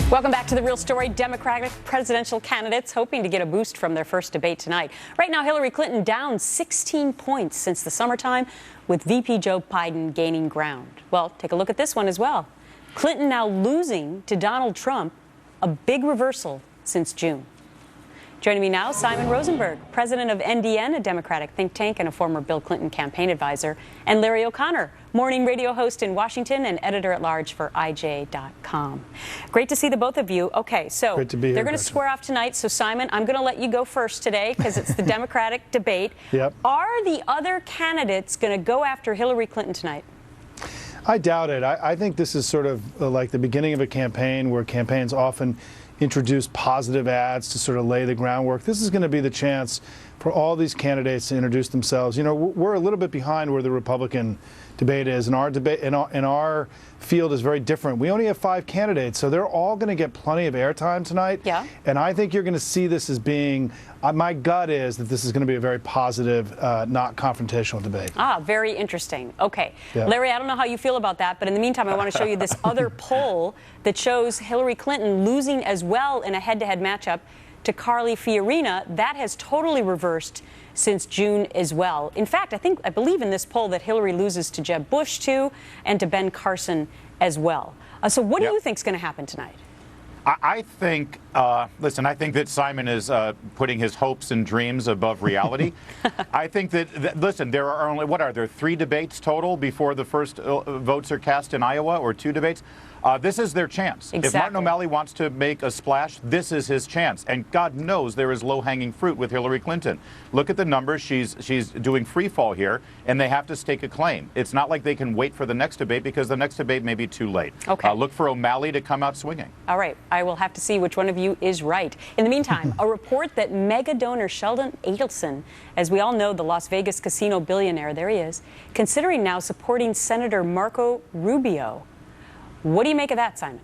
Welcome back to The Real Story. Democratic presidential candidates hoping to get a boost from their first debate tonight. Right now, Hillary Clinton down 16 points since the summertime, with VP Joe Biden gaining ground. Well, take a look at this one as well. Clinton now losing to Donald Trump, a big reversal since June. Joining me now, Simon Rosenberg, president of NDN, a Democratic think tank and a former Bill Clinton campaign advisor, and Larry O'Connor, morning radio host in Washington and editor-at-large for IJ.com. Great to see the both of you. Okay, so they're going to square off tonight. So, Simon, I'm going to let you go first today because it's the Democratic debate. Yep. Are the other candidates going to go after Hillary Clinton tonight? I doubt it. I think this is sort of like the beginning of a campaign where campaigns often introduce positive ads to sort of lay the groundwork. This is going to be the chance for all these candidates to introduce themselves. You know, we're a little bit behind where the Republican debate is, and our debate in our field is very different. We only have 5 candidates, so they're all going to get plenty of airtime tonight. Yeah. And I think you're going to see this as being, my gut is that this is going to be a very positive, not confrontational debate. Ah, very interesting. Okay. Yeah. Larry, I don't know how you feel about that, but in the meantime, I want to show you this other poll that shows Hillary Clinton losing as well in a head-to-head matchup to Carly Fiorina. That has totally reversed since June as well. In fact, I believe in this poll that Hillary loses to Jeb Bush too, and to Ben Carson as well. So what do you think is going to happen tonight? I think, listen, I think that Simon is putting his hopes and dreams above reality. I think that, listen, there are only, what are there, 3 debates total before the first votes are cast in Iowa, or 2 debates? This is their chance. Exactly. If Martin O'Malley wants to make a splash, this is his chance. And God knows there is low-hanging fruit with Hillary Clinton. Look at the numbers. She's doing free fall here, and they have to stake a claim. It's not like they can wait for the next debate, because the next debate may be too late. Okay. Look for O'Malley to come out swinging. All right. I will have to see which one of you is right. In the meantime, a report that mega donor Sheldon Adelson, as we all know, the Las Vegas casino billionaire, there he is, considering now supporting Senator Marco Rubio. What do you make of that, Simon?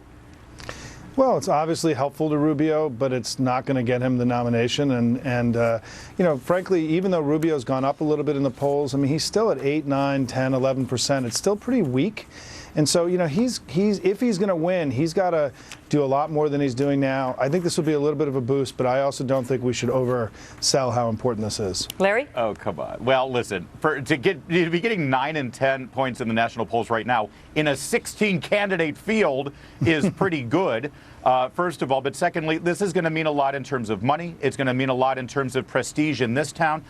Well, it's obviously helpful to Rubio, but it's not going to get him the nomination. And you know, frankly, even though Rubio's gone up a little bit in the polls, I mean, he's still at 8, 9, 10, 11%. It's still pretty weak. And so, you know, if he's going to win, he's got to do a lot more than he's doing now. I think this will be a little bit of a boost, but I also don't think we should oversell how important this is. Larry? Oh, come on. Well, listen, to be getting 9 and 10 points in the national polls right now in a 16-candidate field is pretty good. First of all, but secondly, this is going to mean a lot in terms of money. It's going to mean a lot in terms of prestige in this town.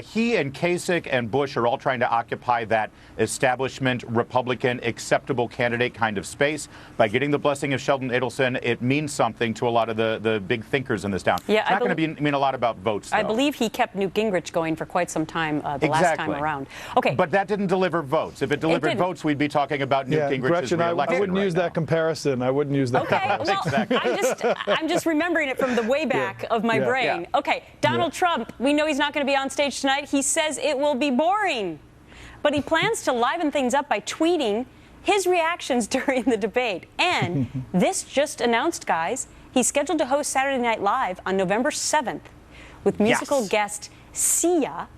He and Kasich and Bush are all trying to occupy that establishment Republican acceptable candidate kind of space. By getting the blessing of Sheldon Adelson, it means something to a lot of the big thinkers in this town. Yeah, it's not going to mean a lot about votes, though. I believe he kept Newt Gingrich going for quite some time last time around. Okay. But that didn't deliver votes. If it delivered votes, we'd be talking about Newt Gingrich's Gretchen, re-election. I wouldn't use that comparison. I wouldn't use that comparison. Well, I'm just remembering it from the way back of my brain. Yeah. Okay, Donald Trump, we know he's not going to be on stage tonight. He says it will be boring. But he plans to liven things up by tweeting his reactions during the debate. And this just announced, guys, he's scheduled to host Saturday Night Live on November 7th with musical guest Sia.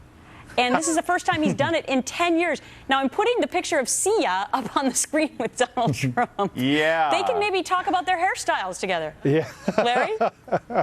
And this is the first time he's done it in 10 years. Now, I'm putting the picture of Sia up on the screen with Donald Trump. Yeah. They can maybe talk about their hairstyles together. Yeah. Larry?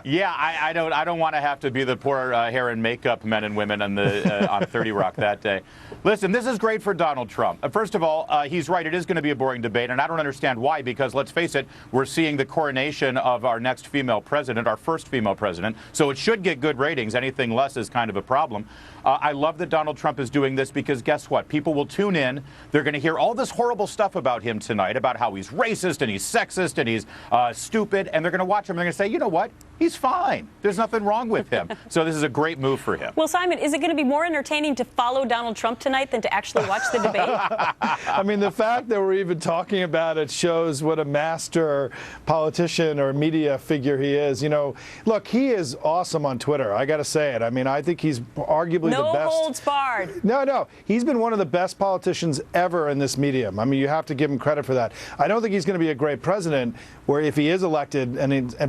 Yeah, I don't want to have to be the poor hair and makeup men and women on 30 Rock that day. Listen, this is great for Donald Trump. First of all, he's right. It is going to be a boring debate, and I don't understand why, because let's face it, we're seeing the coronation of our next female president, our first female president, so it should get good ratings. Anything less is kind of a problem. I love that Donald Trump is doing this because guess what? People will tune in. They're going to hear all this horrible stuff about him tonight, about how he's racist and he's sexist and he's stupid, and they're going to watch him and they're going to say, you know what? He's fine. There's nothing wrong with him. So this is a great move for him. Well, Simon, is it going to be more entertaining to follow Donald Trump tonight than to actually watch the debate? I mean, the fact that we're even talking about it shows what a master politician or media figure he is. You know, look, he is awesome on Twitter. I got to say it. I mean, I think he's arguably the best. No holds barred. No. He's been one of the best politicians ever in this medium. I mean, you have to give him credit for that. I don't think he's going to be a great president. where if he is elected,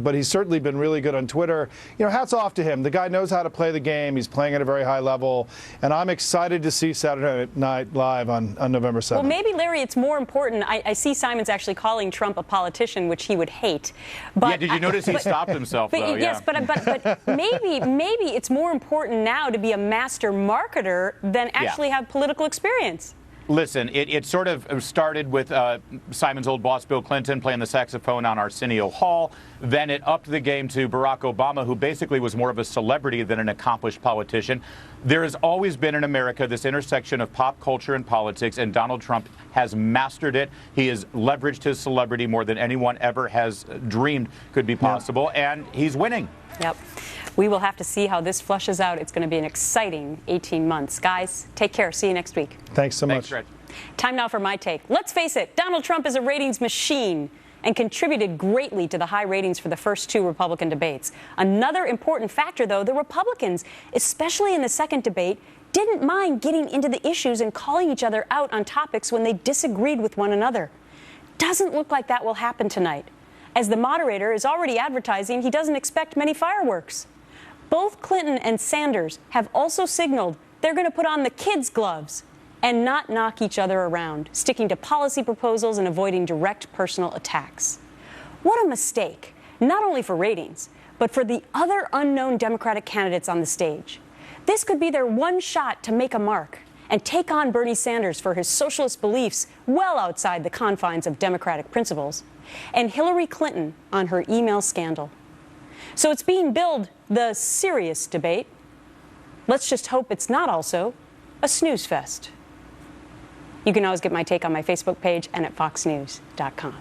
but he's certainly been really good on Twitter, hats off to him. The guy knows how to play the game. He's playing at a very high level, and I'm excited to see Saturday Night Live on November 7th. Well, maybe, Larry, it's more important. I see Simon's actually calling Trump a politician, which he would hate. But yeah, did you notice he stopped himself, though? Yes, but maybe it's more important now to be a master marketer than actually have political experience. Listen, it sort of started with Simon's old boss, Bill Clinton, playing the saxophone on Arsenio Hall. Then it upped the game to Barack Obama, who basically was more of a celebrity than an accomplished politician. There has always been in America this intersection of pop culture and politics, and Donald Trump has mastered it. He has leveraged his celebrity more than anyone ever has dreamed could be possible, and he's winning. Yep. We will have to see how this flushes out. It's going to be an exciting 18 months. Guys, take care. See you next week. Thanks so much. Rich. Time now for my take. Let's face it, Donald Trump is a ratings machine and contributed greatly to the high ratings for the first two Republican debates. Another important factor, though, the Republicans, especially in the second debate, didn't mind getting into the issues and calling each other out on topics when they disagreed with one another. Doesn't look like that will happen tonight, as the moderator is already advertising he doesn't expect many fireworks. Both Clinton and Sanders have also signaled they're going to put on the kids' gloves and not knock each other around, sticking to policy proposals and avoiding direct personal attacks. What a mistake, not only for ratings, but for the other unknown Democratic candidates on the stage. This could be their one shot to make a mark and take on Bernie Sanders for his socialist beliefs well outside the confines of Democratic principles, and Hillary Clinton on her email scandal. So it's being billed the serious debate. Let's just hope it's not also a snooze fest. You can always get my take on my Facebook page and at foxnews.com.